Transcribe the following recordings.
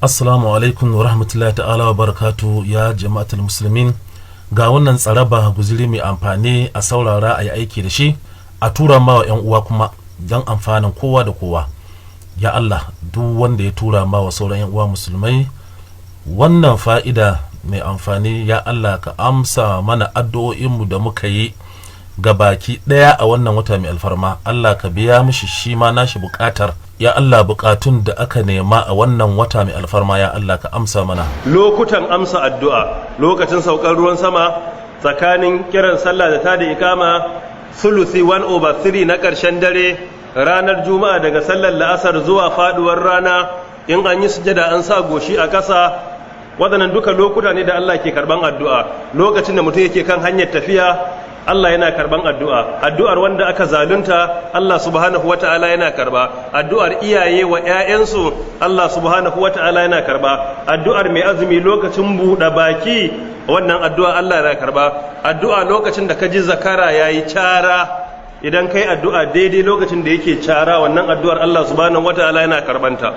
Assalamu alaikum wa rahmatullahi ta'ala wa barakatu ya jama'atul musulmin. Ga wannan tsaraba guziri mai amfani a saurara a yi aiki da shi a tura ma wa 'yan uwa kuma don amfanin kowa da kowa. Ya Allah, duk wanda ya tura ma wa sauran 'yan uwa musulmai wannan fa'ida mai amfani, ya Allah ka amsa mana addu'o'inmu da muka yi ga baki ɗaya a wannan wata mai alfarma. Allah ka biya mishi shi ma nashi buƙatar. Ya Allah, bukatun da aka nema a wannan wata mai alfarma, ya Allah ka amsa mana. Lokutan amsa addu'a, lokacin saukar ruwan sama, tsakanin kiran sallah da tada ikama, sulusi 1/3 na ƙarshen dare, ranar juma'a daga sallar la'asar zuwa faduwar rana, in an yi sujada an sa goshi a ƙasa. Waɗannan duka lokuta ne da Allah ke karban addu'a. Lokacin da mutum yake kan hanyar tafiya, Allah yana karban addu'a. Addu'ar wanda aka zalunta, Allah subhanahu wata'ala yana karba. Addu'ar iyaye wa 'ya'yansu, Allah subhanahu wata'ala yana karba. Addu'ar mai azumi lokacin buɗe baki, wannan addu'a Allah yana karba. Addu'a lokacin da ka ji zakara yayi cara, idan kai addu'a daidai lokacin da yake cara, wannan addu'ar Allah subhanahu wata'ala yana karbanta.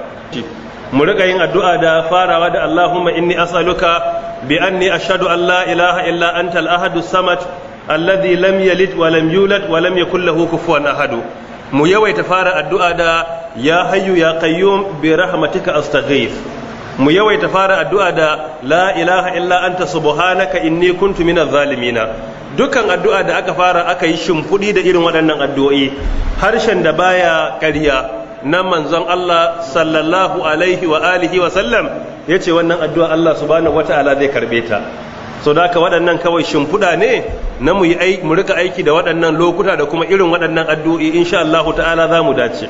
Mu rika yin addu'a da farawa da Allahumma inni as'aluka bi anni ashhadu an la ilaha illa anta al-ahadus samad alladhi lam yalid wa lam yulad wa lam yakul lahu kufuwan ahad. Mu yawaita fara addu'a da ya hayyu ya qayyum bi rahmatika astaghith. Mu yawaita fara addu'a da la ilaha illa anta subhanaka inni kuntu minaz zalimin. Dukkan addu'a da aka fara aka yi shimfudi da irin waɗannan addu'o'i, harshen da baya ƙarya na manzon Allah sallallahu alaihi wa alihi wa sallam yace wannan addu'a Allah subhanahu wata'ala zai karbe ta. So da haka waɗannan kawai shimfiɗa ne na mu rika aiki da waɗannan lokuta da kuma irin waɗannan addu'o'i, insha Allah ta'ala za mu dace.